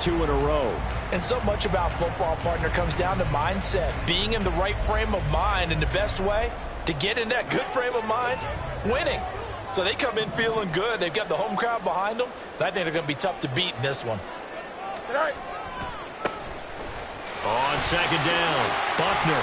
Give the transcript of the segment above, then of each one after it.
2 in a row. And so much about football, partner, comes down to mindset. Being in the right frame of mind, and the best way to get in that good frame of mind, winning. So they come in feeling good. They've got the home crowd behind them. And I think they're going to be tough to beat in this one. Good night. On second down, Buckner.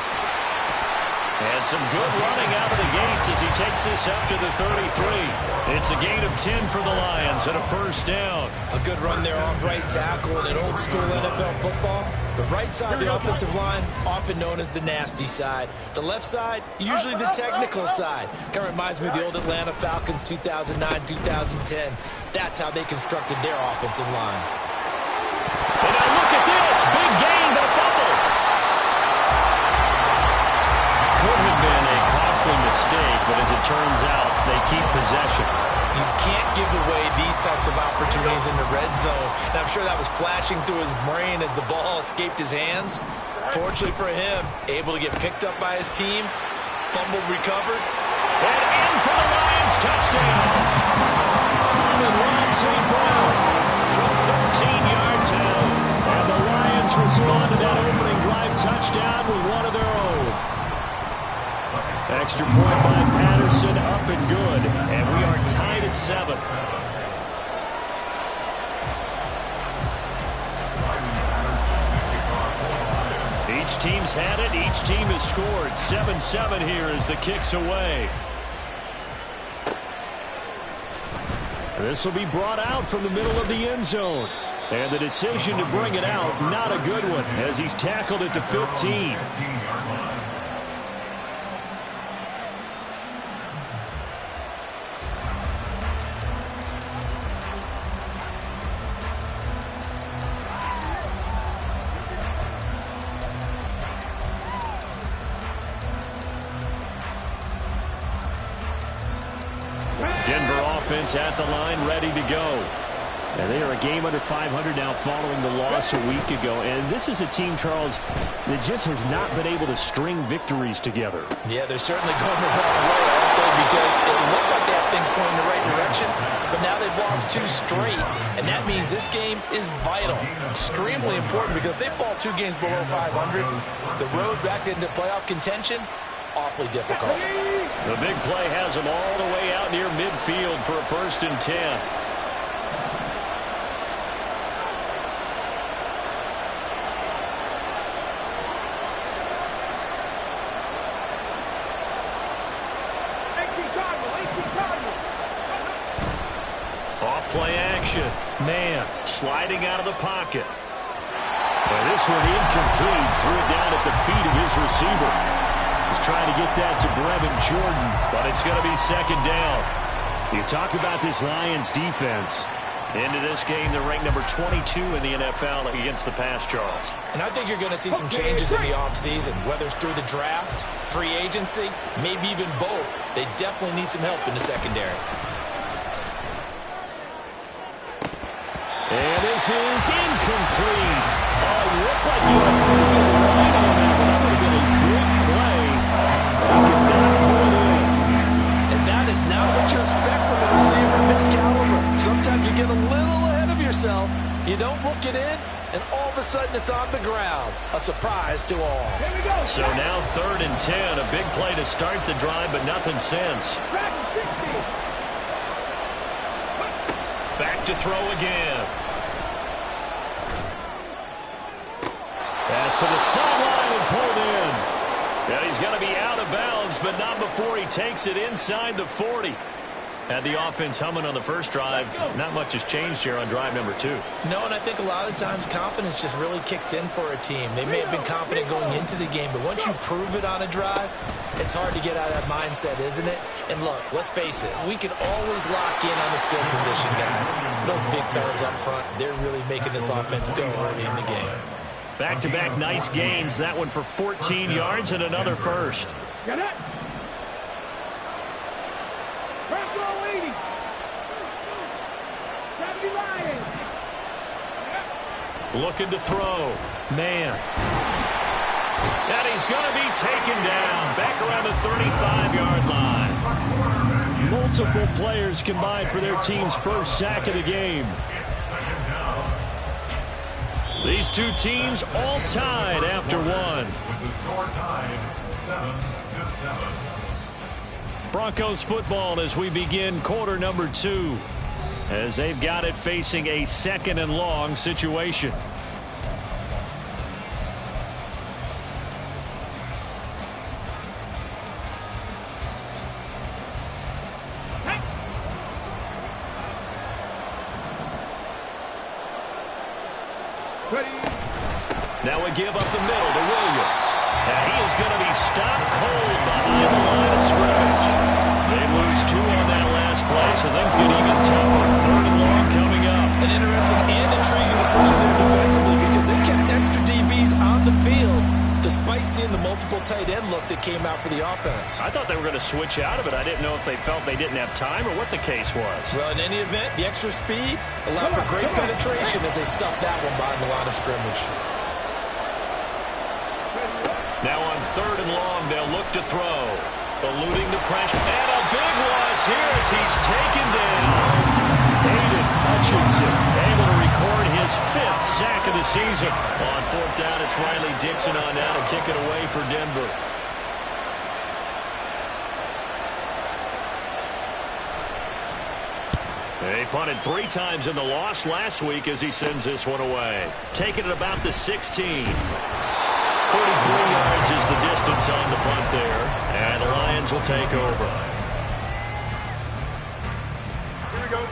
And some good running out of the gates as he takes this up to the 33. It's a gain of 10 for the Lions and a first down. A good run there off right tackle in an old school NFL football. The right side of the offensive line, often known as the nasty side. The left side, usually the technical side. Kind of reminds me of the old Atlanta Falcons 2009-2010. That's how they constructed their offensive line. And now look at this. Big gain, but a fumble. Could have been a costly mistake, but as it turns out, they keep possession. You can't give away these types of opportunities in the red zone. And I'm sure that was flashing through his brain as the ball escaped his hands. Fortunately for him, able to get picked up by his team, fumbled, recovered. And in for the Lions, touchdown. And Ross St. Brown from 13 yards out. And the Lions respond to that opening drive touchdown with one of their own. Extra point by Patterson, up and good. And we are tied at 7. Each team's had it. Each team has scored. 7-7 here as the kick's away. This will be brought out from the middle of the end zone. And the decision to bring it out, not a good one, as he's tackled at the 15. Denver offense at the line, ready to go. And they are a game under 500 now following the loss a week ago. And this is a team, Charles, that just has not been able to string victories together. Yeah, they're certainly going the wrong way, aren't they? Because it looked like they had things going in the right direction, but now they've lost 2 straight. And that means this game is vital, extremely important, because if they fall 2 games below 500, the road back into playoff contention, awfully difficult. The big play has them all the way out near midfield for a 1st and 10. Off play action. Man, sliding out of the pocket. And this one incomplete. Threw it down at the feet of his receiver. He's trying to get that to Brevin Jordan, but it's going to be 2nd down. You talk about this Lions defense. Into this game, they're ranked number 22 in the NFL against the pass, Charles. And I think you're going to see some changes in the offseason, whether it's through the draft, free agency, maybe even both. They definitely need some help in the secondary. And this is incomplete. Oh, it looked like he had a pretty good line on that. That would have been a big play. He could not pull it in. And that is not what you expect from a receiver of this caliber. Sometimes you get a little ahead of yourself. You don't look it in, and all of a sudden it's on the ground. A surprise to all. So now 3rd and 10. A big play to start the drive, but nothing since. Back to throw again. Pass to the sideline and pulled in. And he's going to be out of bounds, but not before he takes it inside the 40. Had the offense humming on the first drive. Not much has changed here on drive number 2. No, and I think a lot of times confidence just really kicks in for a team. They may have been confident going into the game, but once you prove it on a drive, it's hard to get out of that mindset, isn't it? And look, let's face it, we can always lock in on the skill position, guys. Those big fellas up front, they're really making this offense go early in the game. Back-to-back nice gains. That one for 14 yards and another first. Get it. Looking to throw. Man. And he's going to be taken down. Back around the 35-yard line. Multiple players combined for their team's first sack of the game. These two teams all tied after one. With the score tied 7-7. Broncos football as we begin quarter number 2, as they've got it facing a 2nd and long situation. Now we give up the middle to Williams. And he is going to be stopped cold behind the line of scrimmage. They lose 2 on that last play, so things get even tougher. 3rd and long coming up. An interesting and intriguing decision there defensively because they kept extra DBs on the field despite seeing the multiple tight end look that came out for the offense. I thought they were going to switch out of it. I didn't know if they felt they didn't have time or what the case was. Well, in any event, the extra speed allowed for great penetration as they stuffed that one behind the line of scrimmage. Now on 3rd and long, they'll look to throw. Eluding the pressure. And a big loss here as he's taken down. Aiden Hutchinson able to record his 5th sack of the season. On 4th down, it's Riley Dixon on now to kick it away for Denver. They punted 3 times in the loss last week as he sends this one away. Taking it about the 16. 43 yards is the distance on the punt there, and the Lions will take over. Here we go.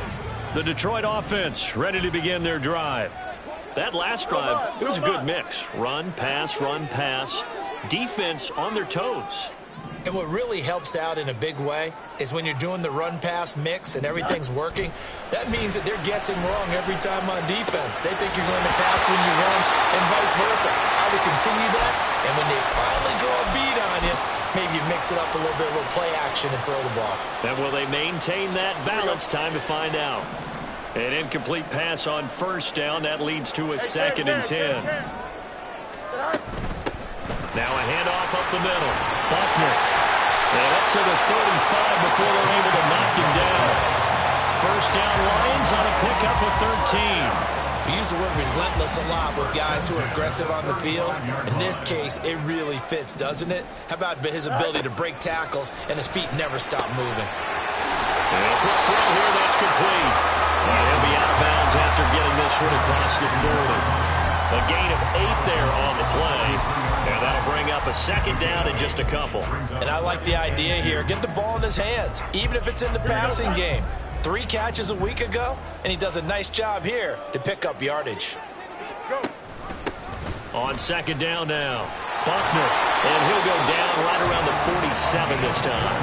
The Detroit offense ready to begin their drive. That last drive, it was a good mix. Run, pass, defense on their toes. And what really helps out in a big way is when you're doing the run-pass mix and everything's working, that means that they're guessing wrong every time on defense. They think you're going to pass when you run and vice versa. I would continue that, and when they finally draw a beat on you, maybe you mix it up a little bit, a little play action and throw the ball. And will they maintain that balance? Time to find out. An incomplete pass on 1st down. That leads to a 2nd and 10. Now a handoff up the middle. Buckner. And up to the 35 before they're able to knock him down. 1st down, Lions on a pickup of 13. We use the word relentless a lot with guys who are aggressive on the field. In this case, it really fits, doesn't it? How about his ability to break tackles and his feet never stop moving? And a quick throw here, that's complete. And he'll be out of bounds after getting this one across the 40. A gain of 8 there on the play. And that'll bring up a 2nd down in just a couple. And I like the idea here. Get the ball in his hands, even if it's in the passing game. 3 catches a week ago, and he does a nice job here to pick up yardage. On 2nd down now, Buckner. And he'll go down right around the 47 this time.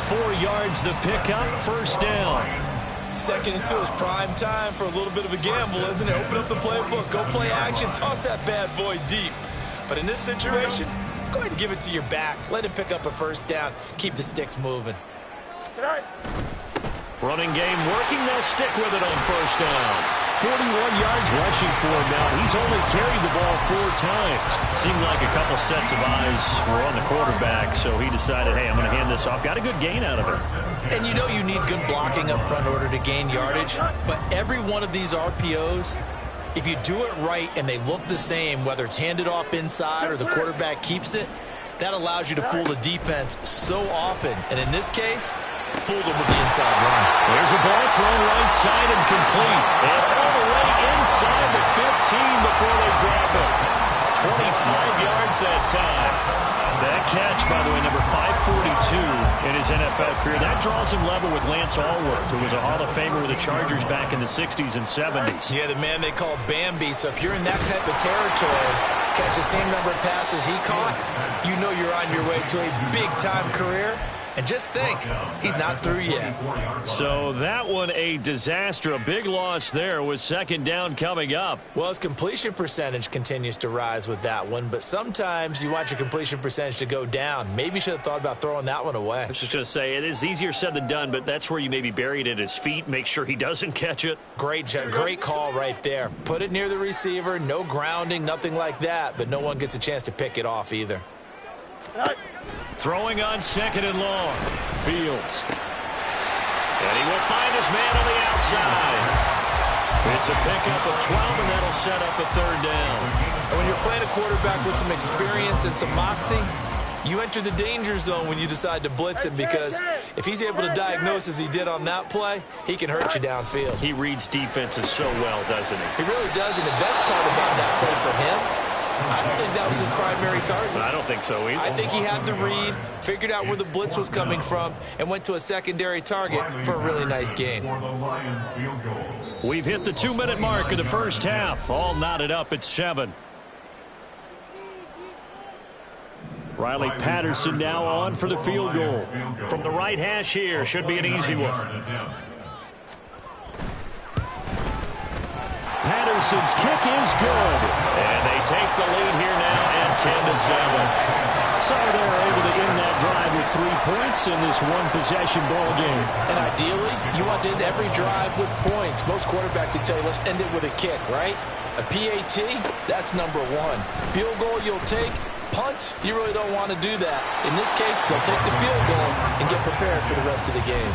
4 yards the pickup, 1st down. 2nd and 2 is prime time for a little bit of a gamble, isn't it? Open up the playbook, go play action, toss that bad boy deep. But in this situation, go ahead and give it to your back. Let him pick up a 1st down. Keep the sticks moving. Running game working. They'll stick with it on 1st down. 41 yards rushing for him now. He's only carried the ball 4 times. Seemed like a couple sets of eyes were on the quarterback, so he decided, hey, I'm going to hand this off. Got a good gain out of it. And you know you need good blocking up front in order to gain yardage. But every one of these RPOs, if you do it right and they look the same, whether it's handed off inside or the quarterback keeps it, that allows you to fool the defense so often. And in this case, fooled them with the inside run. There's a ball thrown right side and complete. And all the way inside the 15 before they drop it. 25 yards that time. That catch, by the way, number 542 in his NFL career. That draws him level with Lance Allworth, who was a Hall of Famer with the Chargers back in the 60s and 70s. Yeah, the man they call Bambi. So if you're in that type of territory, catch the same number of passes he caught, you know you're on your way to a big-time career. And just think, he's not through yet. So that one a disaster. A big loss there with 2nd down coming up. Well, his completion percentage continues to rise with that one, but sometimes you want your completion percentage to go down. Maybe you should have thought about throwing that one away. I was just going to say, it is easier said than done, but that's where you maybe bury it at his feet, make sure he doesn't catch it. Great call right there. Put it near the receiver, no grounding, nothing like that, but no one gets a chance to pick it off either. Throwing on 2nd and long. Fields. And he will find his man on the outside. It's a pickup of 12, and that'll set up a third down. And when you're playing a quarterback with some experience and some moxie, you enter the danger zone when you decide to blitz him, because if he's able to diagnose as he did on that play, he can hurt you downfield. He reads defenses so well, doesn't he? He really does, and the best part about that play for him, I don't think that was his primary target. I don't think so either. I think he had the read, figured out where the blitz was coming from, and went to a secondary target for a really nice gain. We've hit the 2-minute mark of the first half. All knotted up at 7. Riley Patterson now on for the field goal. From the right hash here, should be an easy one. Patterson's kick is good. And they take the lead here now at 10-7. So they're able to end that drive with 3 points in this one-possession ball game. And ideally, you want to end every drive with points. Most quarterbacks would tell you, let's end it with a kick, right? A PAT, that's number 1. Field goal you'll take. Punts, you really don't want to do that. In this case, they'll take the field goal and get prepared for the rest of the game.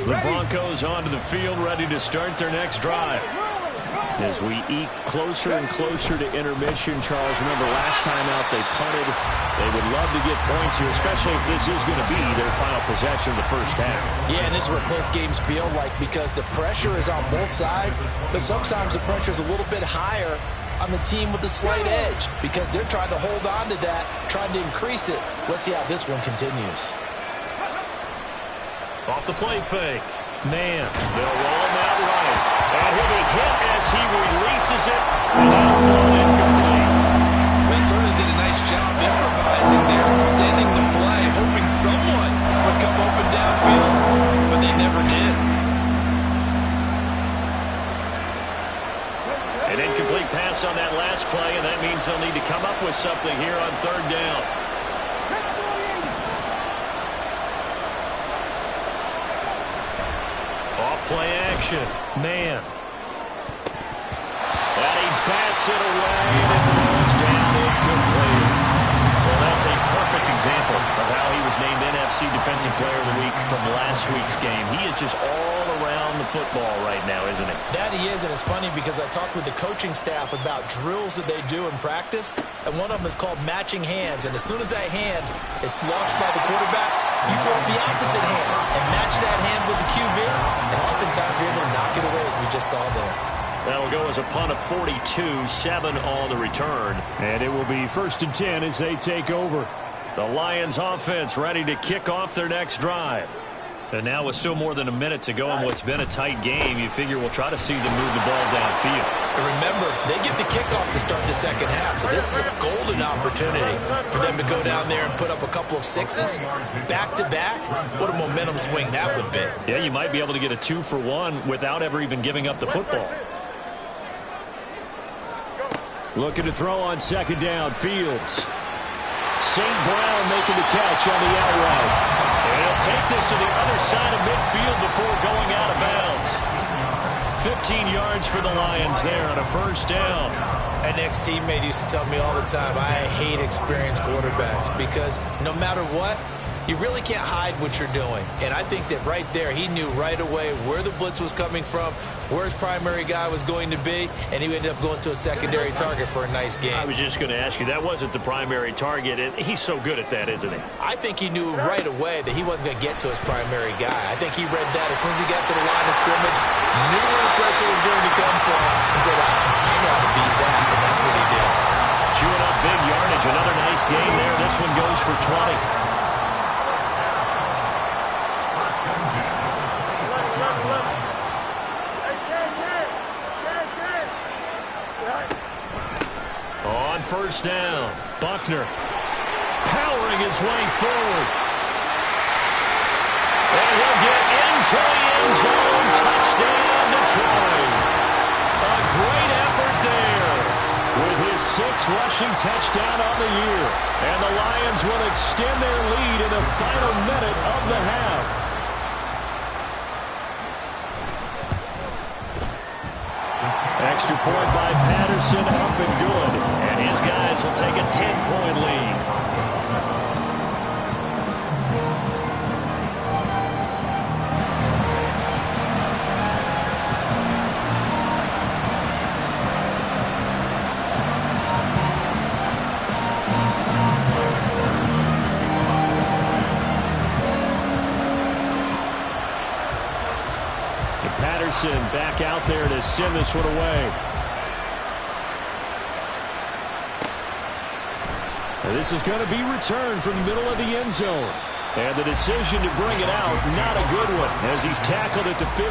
The Broncos onto the field, ready to start their next drive. As we eke closer and closer to intermission, Charles, remember last time out they punted. They would love to get points here, especially if this is going to be their final possession of the first half. Yeah, and this is where close games feel like, because the pressure is on both sides, but sometimes the pressure is a little bit higher on the team with the slight edge, because they're trying to hold on to that, trying to increase it. Let's see how this one continues. Off the play fake. Man, they'll roll him out right. And he'll be hit as he releases it. And that'll fall incomplete. They certainly did a nice job improvising there, extending the play, hoping someone would come open downfield, but they never did. An incomplete pass on that last play, and that means they'll need to come up with something here on third down. Play action. Man. And he bats it away and it falls down incomplete. Well, that's a perfect example of how he was named NFC Defensive Player of the Week from last week's game. He is just all around the football right now, isn't he? That he is, and it's funny because I talked with the coaching staff about drills that they do in practice, and one of them is called matching hands, and as soon as that hand is launched by the quarterback, you throw up the opposite hand and match that hand with the QB, and oftentimes you're able to knock it away, as we just saw there. That'll go as a punt of 42, 7 on the return. And it will be 1st and 10 as they take over. The Lions offense ready to kick off their next drive. And now with still more than a minute to go in what's been a tight game, you figure we'll try to see them move the ball downfield. And remember, they get the kickoff to start the second half, so this is a golden opportunity for them to go down there and put up a couple of sixes back-to-back. What a momentum swing that would be. Yeah, you might be able to get a 2-for-1 without ever even giving up the football. Looking to throw on second down, Fields. St. Brown making the catch on the out route. And he'll take this to the other side of midfield before going out of bounds. 15 yards for the Lions there on a first down. An ex-teammate used to tell me all the time, I hate experienced quarterbacks because no matter what, you really can't hide what you're doing. And I think that right there, he knew right away where the blitz was coming from, where his primary guy was going to be, and he ended up going to a secondary target for a nice game. I was just going to ask you, that wasn't the primary target, and he's so good at that, isn't he? I think he knew right away that he wasn't going to get to his primary guy. I think he read that as soon as he got to the line of scrimmage, knew where the pressure was going to come from, and said, I know how to beat that, and that's what he did. Chewing up big yardage, another nice game there. This one goes for 20. On first down, Buckner powering his way forward. And he'll get into the end zone. Touchdown, Detroit. A great effort there with his 6th rushing touchdown on the year. And the Lions will extend their lead in the final minute of the half. Extra point by Patterson, up and good. And his guys will take a 10-point lead. Patterson back out there to send this one away. And this is going to be returned from the middle of the end zone. And the decision to bring it out, not a good one, as he's tackled at the 15.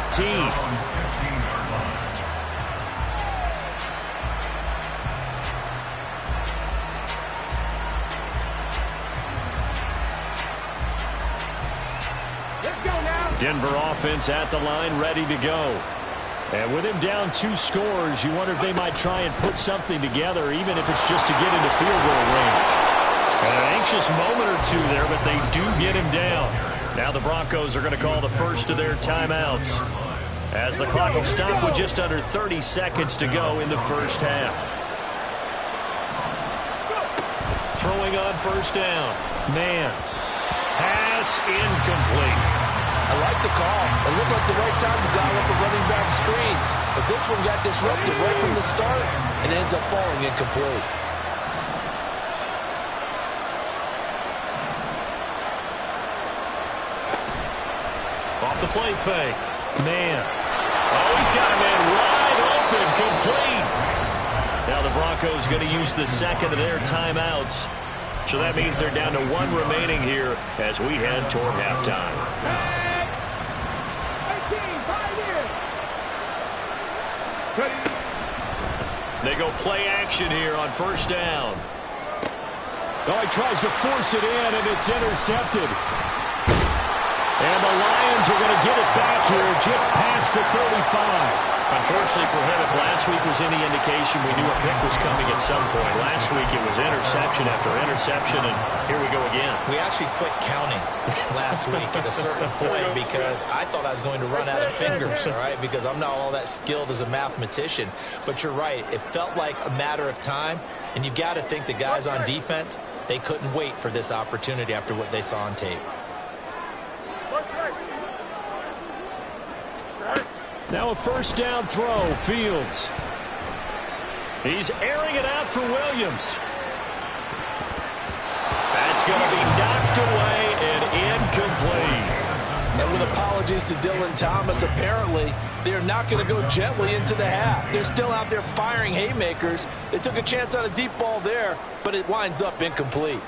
Denver offense at the line, ready to go. And with him down 2 scores, you wonder if they might try and put something together, even if it's just to get into field goal range. And an anxious moment or two there, but they do get him down. Now the Broncos are going to call the first of their timeouts, as the clock will stop with just under 30 seconds to go in the first half. Throwing on first down. Man. Pass incomplete. I like the call. It looked like the right time to dial up a running back screen. But this one got disrupted right from the start and ends up falling incomplete. Off the play fake. Man. Oh, he's got a man wide open. Complete. Now the Broncos going to use the second of their timeouts. So that means they're down to 1 remaining here as we head toward halftime. They go play action here on first down. Oh, he tries to force it in, and it's intercepted. And the Lions are going to get it back here just past the 35. Unfortunately for him, if last week was any indication, we knew a pick was coming at some point. Last week it was interception after interception, and here we go again. We actually quit counting last week at a certain point because I thought I was going to run out of fingers, all right, because I'm not all that skilled as a mathematician. But you're right. It felt like a matter of time, and you got to think the guys on defense, they couldn't wait for this opportunity after what they saw on tape. Now a first down throw, Fields. He's airing it out for Williams. That's going to be knocked away and incomplete. And with apologies to Dylan Thomas, apparently they're not going to go gently into the half. They're still out there firing haymakers. They took a chance on a deep ball there, but it winds up incomplete.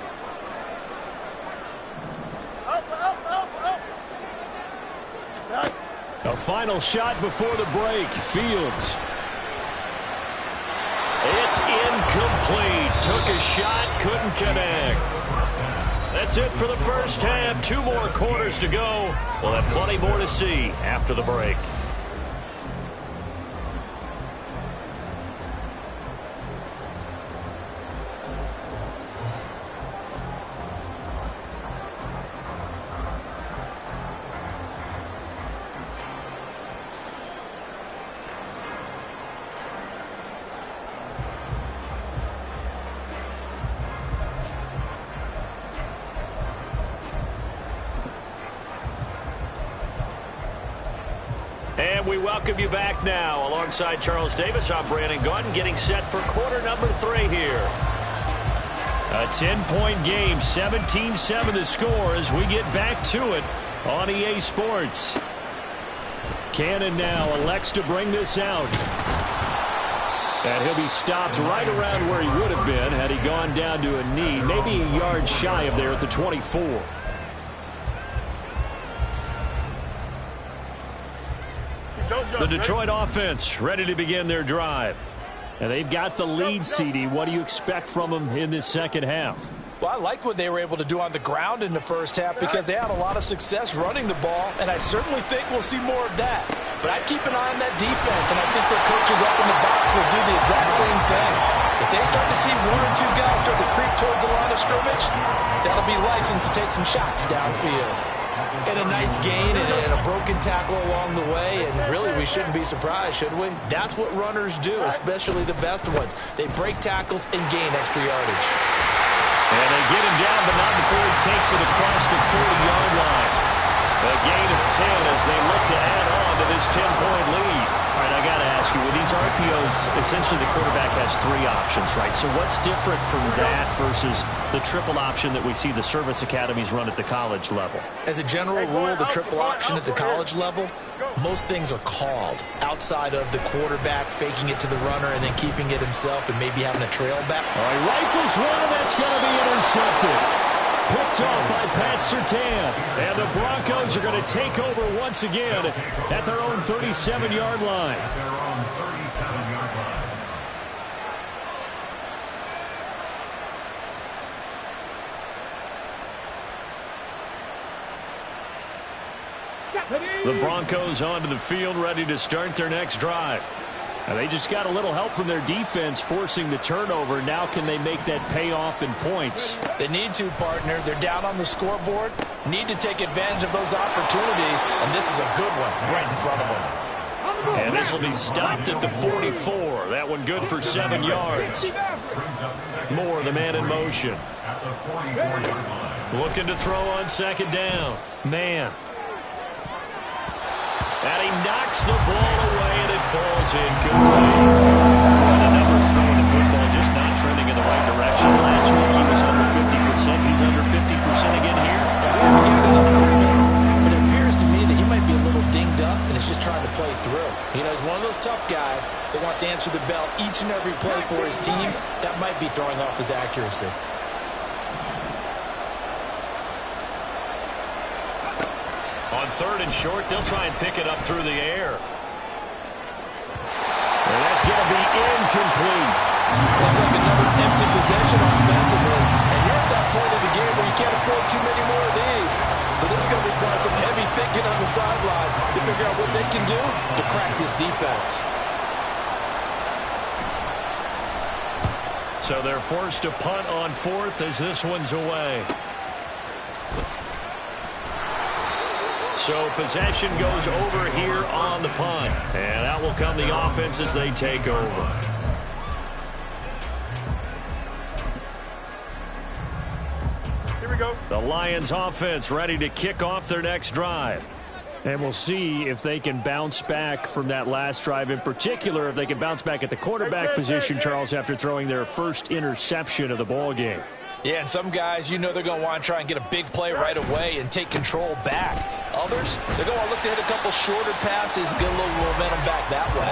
A final shot before the break. Fields. It's incomplete. Took a shot, couldn't connect. That's it for the first half. 2 more quarters to go. We'll have plenty more to see after the break. And we welcome you back now. Alongside Charles Davis, I'm Brandon Gaudin, getting set for quarter number 3 here. A 10-point game, 17-7 the score as we get back to it on EA Sports. Cannon now elects to bring this out. And he'll be stopped right around where he would have been had he gone down to a knee, maybe a yard shy of there at the 24. The Detroit offense ready to begin their drive. And they've got the lead, CD. What do you expect from them in this second half? Well, I liked what they were able to do on the ground in the first half because they had a lot of success running the ball, and I certainly think we'll see more of that. But I'd keep an eye on that defense, and I think their coaches up in the box will do the exact same thing. If they start to see 1 or 2 guys start to creep towards the line of scrimmage, that'll be license to take some shots downfield. And a nice gain and a broken tackle along the way, and really we shouldn't be surprised, should we? That's what runners do, especially the best ones. They break tackles and gain extra yardage. And they get him down, but not before he takes it across the 40-yard line. A gain of 10 as they look to add on to this 10-point lead. All right, I got to ask you, with these RPOs, essentially the quarterback has 3 options, right? So what's different from that versus the triple option that we see the service academies run at the college level? As a general rule, the triple option at the college level, most things are called outside of the quarterback faking it to the runner and then keeping it himself and maybe having a trail back. All right, rifles one, and that's going to be intercepted. Picked off by Pat Surtain. And the Broncos are going to take over once again at their own 37-yard line. Their own 37-yard line. The Broncos onto the field, ready to start their next drive. And they just got a little help from their defense forcing the turnover. Now can they make that pay off in points? They need to, partner. They're down on the scoreboard. Need to take advantage of those opportunities, and this is a good one right in front of them. And this will be stopped at the 44. That one good for 7 yards. Moore, the man in motion. At the 44-yard line. Looking to throw on second down. Man. And he knocks the ball away, and it falls incomplete. Well, the numbers throwing the football just not trending in the right direction. Last week he was under 50%. He's under 50% again here. We haven't given an announcement, but it appears to me that he might be a little dinged up and is just trying to play through. You know, he's one of those tough guys that wants to answer the bell each and every play for his team. That might be throwing off his accuracy. On 3rd and short, they'll try and pick it up through the air. And that's going to be incomplete. Looks like another empty possession offensively. And you're at that point of the game where you can't afford too many more of these. So this is going to require some heavy thinking on the sideline to figure out what they can do to crack this defense. So they're forced to punt on 4th as this one's away. So possession goes over here on the punt. And out will come the offense as they take over. Here we go. The Lions offense ready to kick off their next drive. And we'll see if they can bounce back from that last drive. In particular, if they can bounce back at the quarterback position, Charles, after throwing their first interception of the ball game. Yeah, and some guys, you know they're going to want to try and get a big play right away and take control back. Others, they're going to look to hit a couple shorter passes, get a little momentum back that way.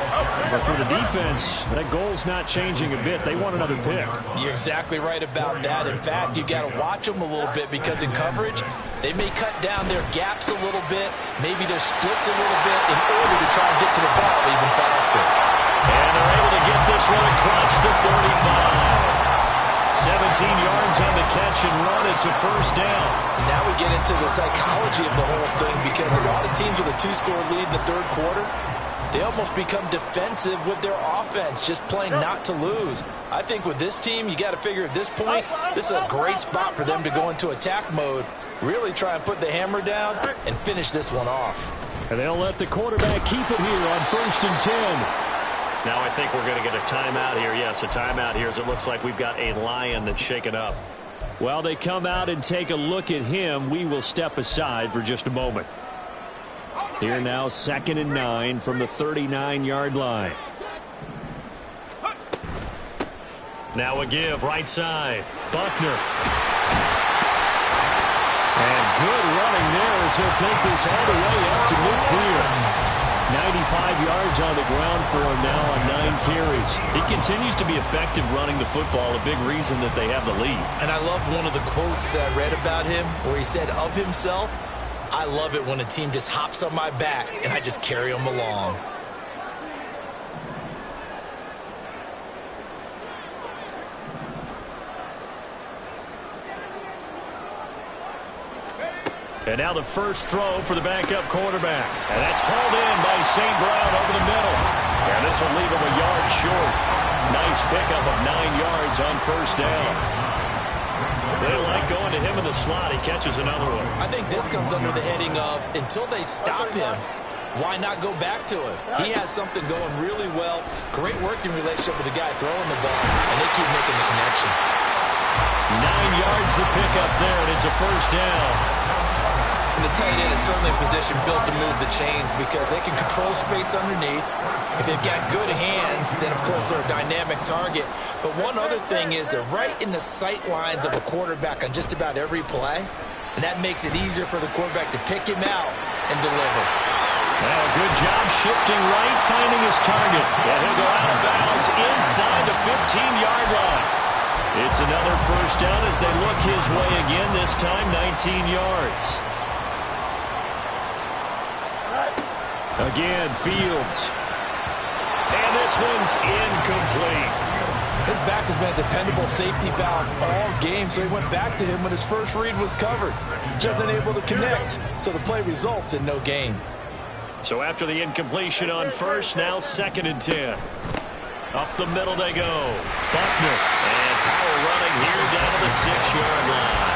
But for the defense, that goal's not changing a bit. They want another pick. You're exactly right about that. In fact, you got to watch them a little bit because in coverage, they may cut down their gaps a little bit, maybe their splits a little bit in order to try and get to the ball even faster. And they're able to get this one across the 35. 17 yards on the catch and run. It's a first down. And now we get into the psychology of the whole thing because a lot of teams with a 2-score lead in the 3rd quarter, they almost become defensive with their offense, just playing not to lose. I think with this team, you got to figure at this point, this is a great spot for them to go into attack mode, really try and put the hammer down and finish this one off. And they'll let the quarterback keep it here on 1st and 10. Now I think we're going to get a timeout here. Yes, a timeout here as it looks like we've got a Lion that's shaken up. While they come out and take a look at him, we will step aside for just a moment. Here now, 2nd and 9 from the 39-yard line. Now a give, right side. Buckner. And good running there as he'll take this all the way up to midfield. 95 yards on the ground for him now on 9 carries. He continues to be effective running the football, a big reason that they have the lead. And I love one of the quotes that I read about him where he said of himself, I love it when a team just hops on my back and I just carry them along. And now the first throw for the backup quarterback. And that's hauled in by St. Brown over the middle. And this will leave him a yard short. Nice pickup of 9 yards on first down. They like going to him in the slot. He catches another one. I think this comes under the heading of until they stop him, why not go back to him? He has something going really well. Great working relationship with the guy throwing the ball, and they keep making the connection. 9 yards the pickup there, and it's a first down. And the tight end is certainly a position built to move the chains because they can control space underneath. If they've got good hands, then, of course, they're a dynamic target. But one other thing is they're right in the sight lines of a quarterback on just about every play, and that makes it easier for the quarterback to pick him out and deliver. Well, a good job shifting right, finding his target. And he'll go out of bounds inside the 15-yard line. It's another first down as they look his way again, this time 19 yards. Again, Fields. And this one's incomplete. His back has been a dependable safety valve all game, so he went back to him when his first read was covered. Just unable to connect, so the play results in no gain. So after the incompletion on first, now 2nd and 10. Up the middle they go. Buckner. And power running here down to the 6-yard line.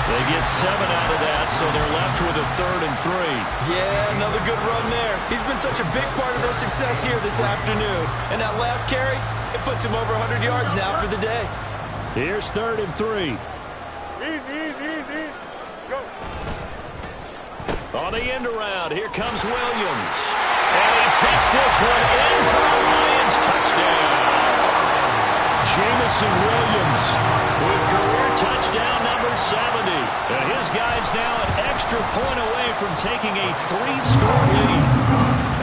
They get 7 out of that, so they're left with a 3rd and 3. Yeah, another good run there. He's been such a big part of their success here this afternoon. And that last carry, it puts him over 100 yards now for the day. Here's 3rd and 3. Easy. Go. On the end around, here comes Williams. And he takes this one in for a Lions touchdown. Jamison Williams with career touchdown number 70. And his guy's now an extra point away from taking a 3-score lead.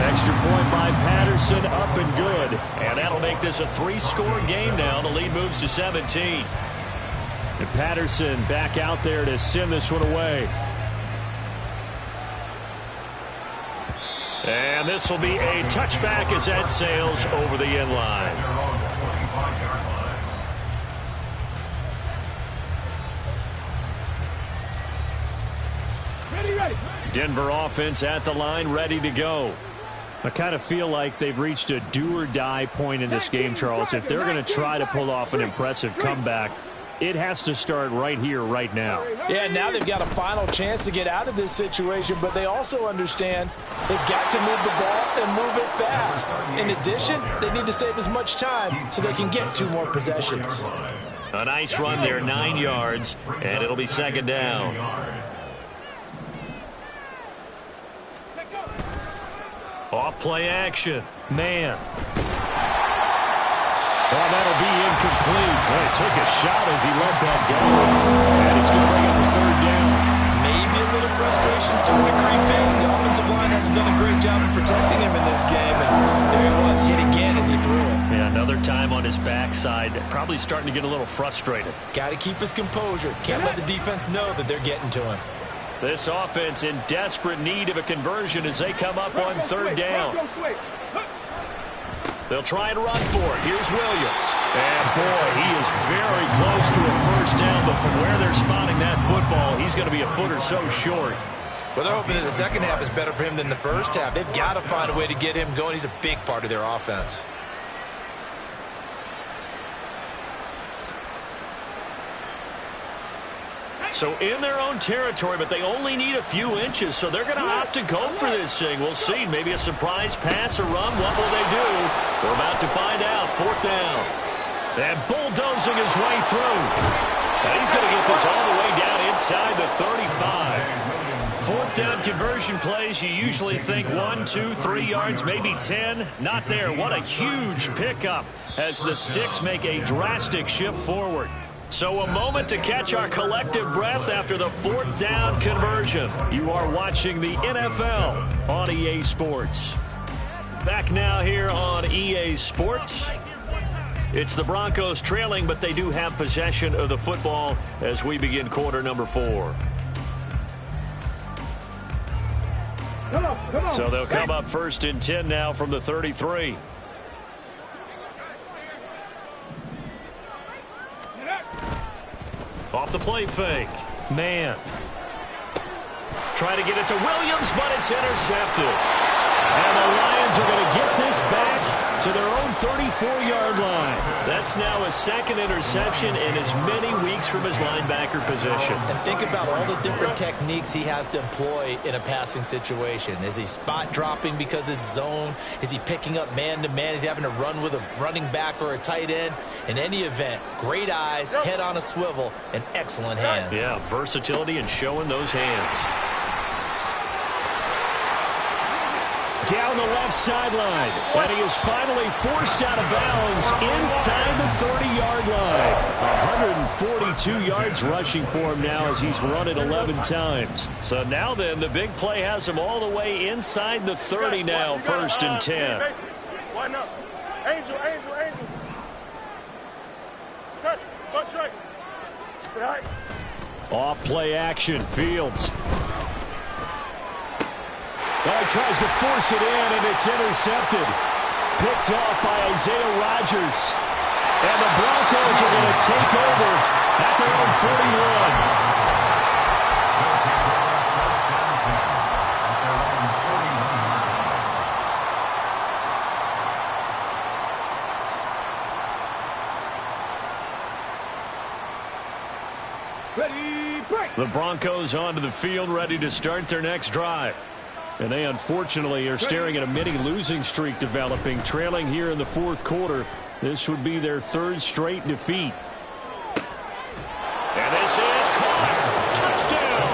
Extra point by Patterson, up and good. And that'll make this a 3-score game now. The lead moves to 17. And Patterson back out there to send this one away. And this will be a touchback as that sails over the end line. Denver offense at the line, ready to go. I kind of feel like they've reached a do-or-die point in this game, Charles. If they're going to try to pull off an impressive comeback, it has to start right here, right now. Yeah, now they've got a final chance to get out of this situation, but they also understand they've got to move the ball and move it fast. In addition, they need to save as much time so they can get 2 more possessions. A nice run there, 9 yards, and it'll be 2nd down. Off play action. Man. Oh, that'll be incomplete. Boy, took a shot as he let that go. And it's going to bring up a 3rd down. Maybe a little frustration starting to creep in. The offensive line hasn't done a great job of protecting him in this game. And there he was, hit again as he threw it. Yeah, another time on his backside. Probably starting to get a little frustrated. Got to keep his composure. Can't let the defense know that they're getting to him. This offense in desperate need of a conversion as they come up on 3rd down. They'll try and run for it. Here's Williams. And, boy, he is very close to a first down, but from where they're spotting that football, he's going to be a foot or so short. Well, they're hoping that the second half is better for him than the first half. They've got to find a way to get him going. He's a big part of their offense. So in their own territory, but they only need a few inches, so they're going to opt to go for this thing. We'll see. Maybe a surprise pass or run. What will they do? We're about to find out. 4th down. And bulldozing his way through. And he's going to get this all the way down inside the 35. 4th down conversion plays, you usually think 1, 2, 3 yards, maybe 10. Not there. What a huge pickup as the Sticks make a drastic shift forward. So a moment to catch our collective breath after the 4th down conversion. You are watching the NFL on EA Sports. Back now here on EA Sports. It's the Broncos trailing, but they do have possession of the football as we begin quarter number 4. Come on. So they'll come up 1st and 10 now from the 33. Off the play fake. Man. Try to get it to Williams, but it's intercepted. And the Lions are going to get this back to their own 34-yard line. That's now a 2nd interception in as many weeks from his linebacker position. And think about all the different techniques he has to employ in a passing situation. Is he spot dropping because it's zone? Is he picking up man-to-man? Is he having to run with a running back or a tight end? In any event, great eyes, head on a swivel, and excellent hands. Yeah, versatility and showing those hands. down the left sideline. And he is finally forced out of bounds inside the 30-yard line. 142 yards rushing for him now as he's run it 11 times. So now then, the big play has him all the way inside the 30 now, 1st and 10. Line up. Angel. Touch. Go straight. Right. Off play action. Fields. Well, he tries to force it in, and it's intercepted. Picked off by Isaiah Rodgers. And the Broncos are going to take over at their own 41. The Broncos onto the field, ready to start their next drive. And they unfortunately are staring at a mini losing streak developing, trailing here in the 4th quarter. This would be their 3rd straight defeat. And this is caught. Touchdown.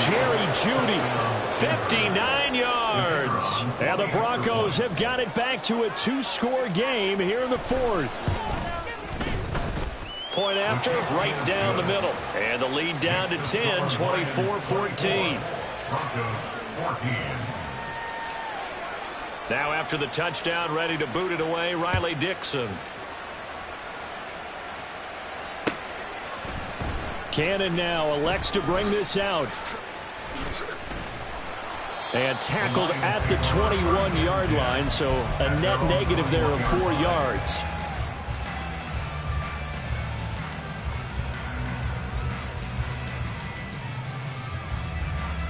Jerry Jeudy, 59 yards. And the Broncos have got it back to a 2-score game here in the 4th. Point after, right down the middle. And the lead down to 10, 24-14. Broncos 14. Now after the touchdown, ready to boot it away, Riley Dixon. Cannon now elects to bring this out. And tackled at the 21-yard line, so a net negative there of 4 yards.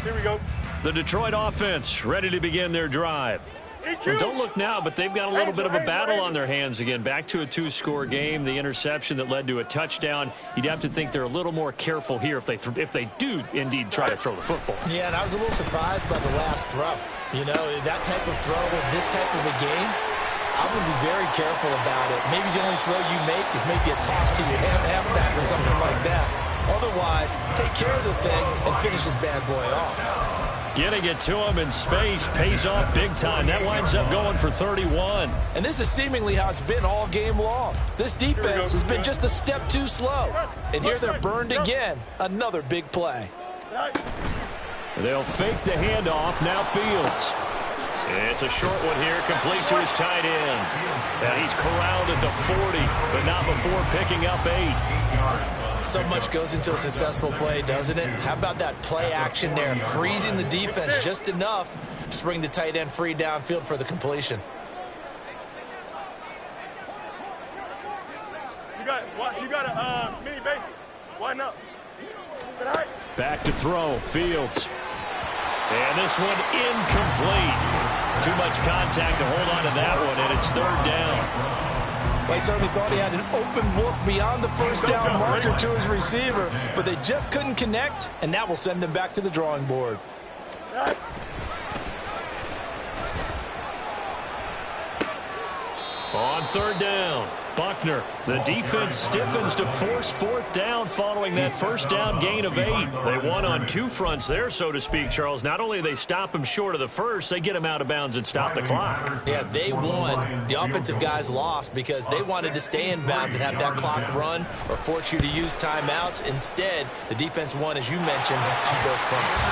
Here we go. The Detroit offense ready to begin their drive. Well, don't look now, but they've got a little bit of a battle on their hands again. Back to a 2-score game. The interception that led to a touchdown. You'd have to think they're a little more careful here if they do indeed try to throw the football. Yeah, and I was a little surprised by the last throw. You know, that type of throw in this type of a game, I would be very careful about it. Maybe the only throw you make is maybe a toss to your halfback or something like that. Otherwise, take care of the thing and finish this bad boy off. Getting it to him in space pays off big time. That winds up going for 31. And this is seemingly how it's been all game long. This defense has been just a step too slow. And here they're burned again. Another big play. They'll fake the handoff. Now Fields. It's a short one here, complete to his tight end. And he's corralled at the 40, but not before picking up 8. So much goes into a successful play, doesn't it? How about that play action there, freezing the defense just enough to bring the tight end free downfield for the completion. You got a mini basic. Widen up. Back to throw. Fields. And this one incomplete. Too much contact to hold on to that one, and it's 3rd down. Well, he certainly thought he had an open look beyond the first down marker to his receiver, but they just couldn't connect, and that will send them back to the drawing board. On 3rd down, Buckner. The defense stiffens to force 4th down following that first down gain of 8. They won on 2 fronts there, so to speak, Charles. Not only do they stop him short of the first, they get him out of bounds and stop the clock. Yeah, they won. The offensive guys lost because they wanted to stay in bounds and have that clock run or force you to use timeouts. Instead, the defense won, as you mentioned, on both fronts.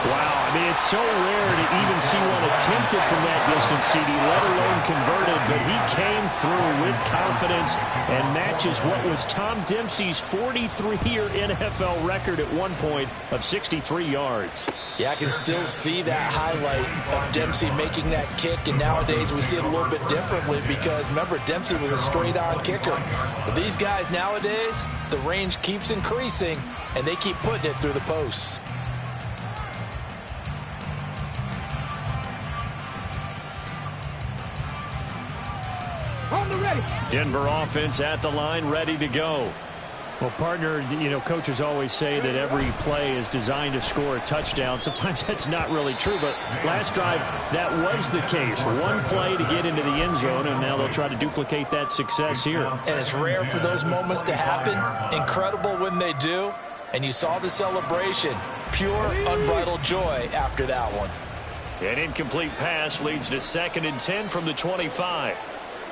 Wow, I mean, it's so rare to even see one attempted from that distance, CD, let alone converted, but he came through with confidence and matches what was Tom Dempsey's 43-year NFL record at one point of 63 yards. Yeah, I can still see that highlight of Dempsey making that kick, and nowadays we see it a little bit differently because, remember, Dempsey was a straight-on kicker. But these guys nowadays, the range keeps increasing, and they keep putting it through the posts. Denver offense at the line, ready to go. Well, partner, you know, coaches always say that every play is designed to score a touchdown. Sometimes that's not really true, but last drive, that was the case. One play to get into the end zone, and now they'll try to duplicate that success here. And it's rare for those moments to happen. Incredible when they do. And you saw the celebration. Pure, unbridled joy after that one. An incomplete pass leads to 2nd and 10 from the 25.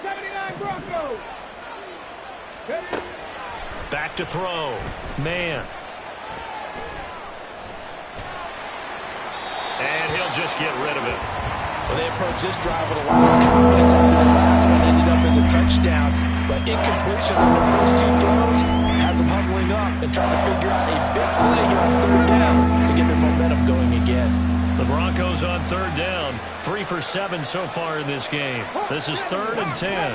79 Broncos. Back to throw. Man. And he'll just get rid of it. Well, they approached this drive with a lot of confidence after the last one. Ended up as a touchdown. But incompletions on their first 2 throws has them huddling up and trying to figure out a big play here on 3rd down to get their momentum going again. The Broncos on 3rd down. 3 for 7 so far in this game. This is 3rd and 10.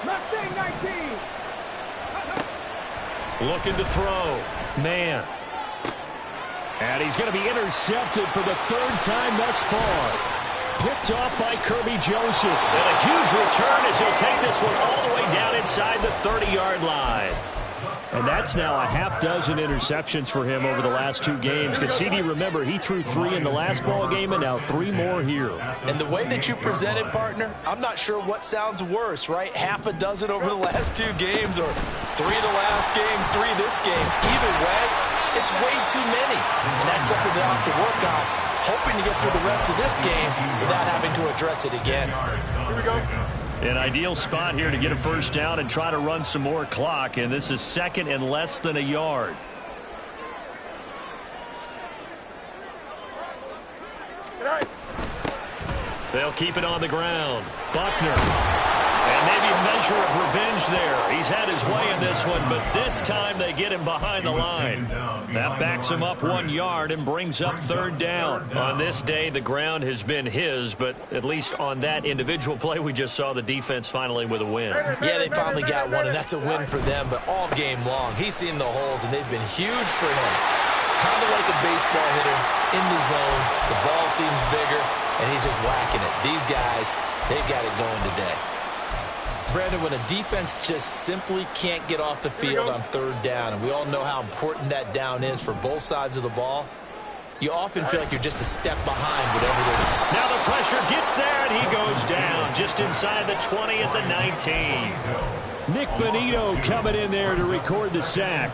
Mustang 19. Looking to throw. Man. And he's going to be intercepted for the 3rd time thus far. Picked off by Kirby Joseph. And a huge return as he'll take this one all the way down inside the 30-yard line. And that's now a half-dozen interceptions for him over the last 2 games. Because, CD, remember, he threw 3 in the last ball game and now 3 more here. And the way that you present it, partner, I'm not sure what sounds worse, right? Half a dozen over the last 2 games or 3 the last game, 3 this game. Either way, it's way too many. And that's something they'll have to work on, hoping to get through the rest of this game without having to address it again. Here we go. An ideal spot here to get a 1st down and try to run some more clock. And this is 2nd and less than a yard. They'll keep it on the ground. Buckner. And maybe a measure of revenge there. He's had his way in this one, but this time they get him behind the line. That backs him up 1 yard and brings up 3rd down. On this day, the ground has been his, but at least on that individual play, we just saw the defense finally with a win. Yeah, they finally got one, and that's a win for them, but all game long, he's seen the holes, and they've been huge for him. Kind of like a baseball hitter in the zone. The ball seems bigger, and he's just whacking it. These guys, they've got it going today. Brandon, when a defense just simply can't get off the field on 3rd down, and we all know how important that down is for both sides of the ball, you often feel like you're just a step behind whatever they're doing. Now the pressure gets there, and he goes down just inside the 20 at the 19. Nick Bonito coming in there to record the sack.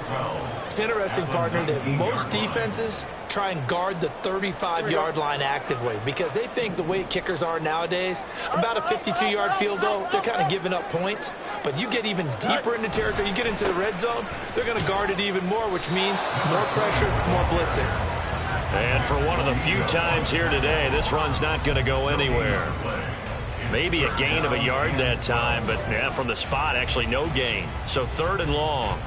It's interesting, partner, that most defenses try and guard the 35-yard line actively because they think the way kickers are nowadays, about a 52-yard field goal, they're kind of giving up points. But you get even deeper into territory, you get into the red zone, they're going to guard it even more, which means more pressure, more blitzing. And for one of the few times here today, this run's not going to go anywhere. Maybe a gain of a yard that time, but yeah, from the spot, actually no gain. So 3rd and long.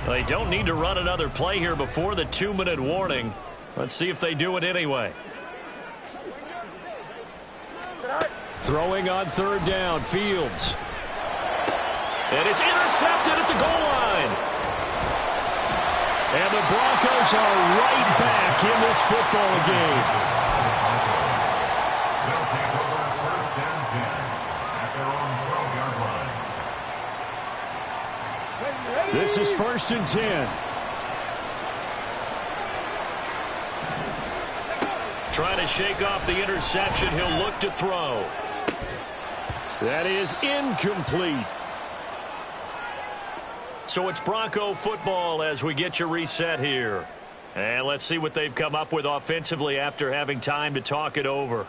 They don't need to run another play here before the 2-minute warning. Let's see if they do it anyway. Throwing on 3rd down, Fields. And it's intercepted at the goal line. And the Broncos are right back in this football game. They'll take over 1st and 10 at their own 12-yard line. This is 1st and 10. Trying to shake off the interception. He'll look to throw. That is incomplete. So it's Bronco football as we get you reset here. And let's see what they've come up with offensively after having time to talk it over.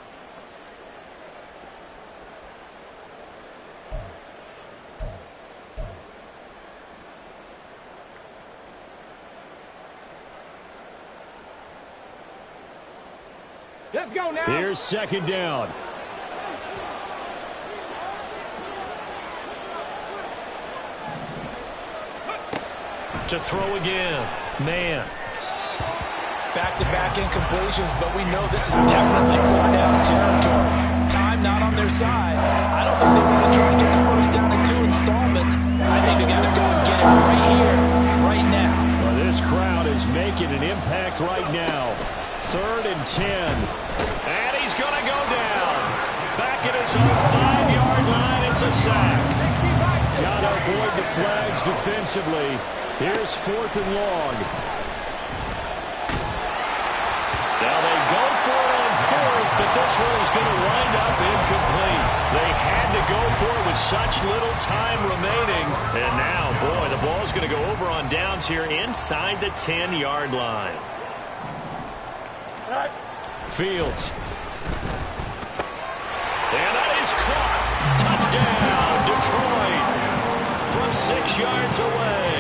Let's go now. Here's 2nd down. To throw again. Man. Back-to-back incompletions, but we know this is definitely 4th down territory. Time not on their side. I don't think they want to try to get the 1st down in 2 installments. I think they got to go and get it right here, right now. Well, this crowd is making an impact right now. 3rd and 10. And he's going to go down. Back at his own 5-yard line. It's a sack. Got to avoid the flags defensively. Here's 4th and long. Now they go for it on 4th, but this one is going to wind up incomplete. They had to go for it with such little time remaining. And now, boy, the ball's going to go over on downs here inside the 10-yard line. Fields. And that is caught. Touchdown, Detroit. From 6 yards away.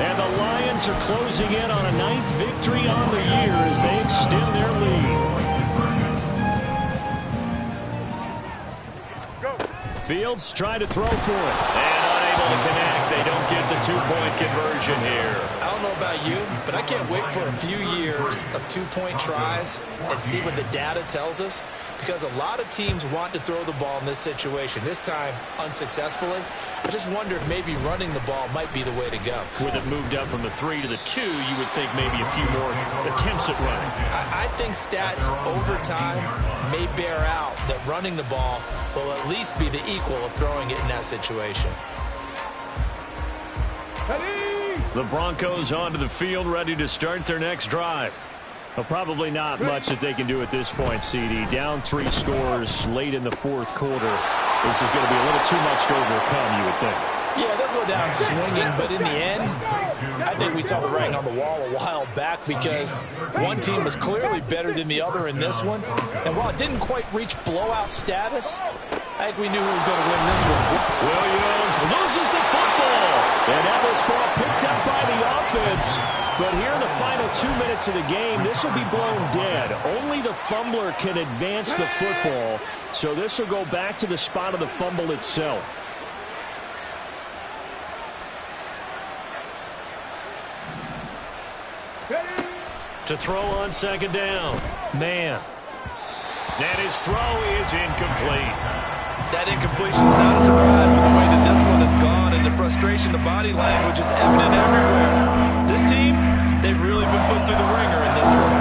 And the Lions are closing in on a 9th victory on the year as they extend their lead. Fields trying to throw for it. And unable to connect. They don't get the 2-point conversion here. I don't know about you, but I can't wait for a few years of 2-point tries and see what the data tells us, because a lot of teams want to throw the ball in this situation. This time, unsuccessfully. I just wonder if maybe running the ball might be the way to go. With it moved up from the 3 to the 2, you would think maybe a few more attempts at running. I think stats over time may bear out that running the ball will at least be the equal of throwing it in that situation. The Broncos onto the field, ready to start their next drive. Well, probably not much that they can do at this point, CD. Down 3 scores late in the 4th quarter. This is going to be a little too much to overcome, you would think. Yeah, they'll go down swinging, but in the end, I think we saw the writing on the wall a while back, because one team was clearly better than the other in this one. And while it didn't quite reach blowout status, I think we knew who was going to win this one. Williams loses the football. And now this ball picked up by the offense. But here in the final 2 minutes of the game, this will be blown dead. Only the fumbler can advance the football. So this will go back to the spot of the fumble itself. To throw on 2nd down. Man. And his throw is incomplete. That incompletion is not a surprise with the way that this one has gone, and the frustration, the body language is evident everywhere. This team, they've really been put through the ringer in this one.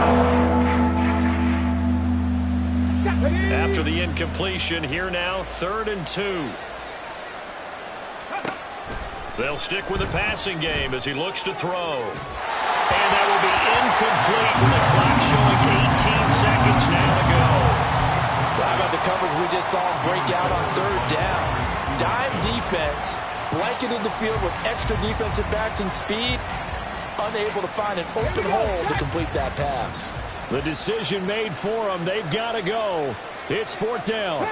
After the incompletion, here now, 3rd and 2. They'll stick with the passing game as he looks to throw. And that will be incomplete with the clock showing 18 seconds now to go. How about the coverage we just saw him break out on 3rd down? Dime defense, blanketed the field with extra defensive backs and speed, unable to find an open hole to complete that pass. The decision made for them. They've got to go. It's 4th down.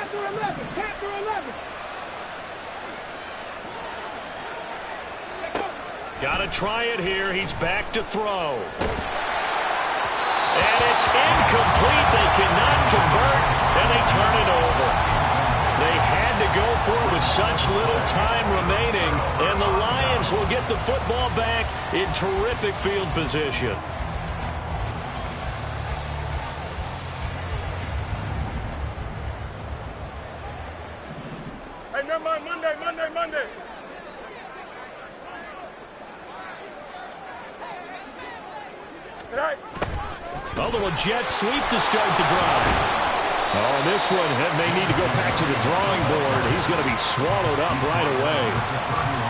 Got to try it here. He's back to throw. And it's incomplete. They cannot convert, and they turn it over. They had to go for it with such little time remaining, and the Lions will get the football back in terrific field position. Hey, never mind. Monday. Right. A little jet sweep to start the drive. Oh, this one may need to go back to the drawing board. He's going to be swallowed up right away.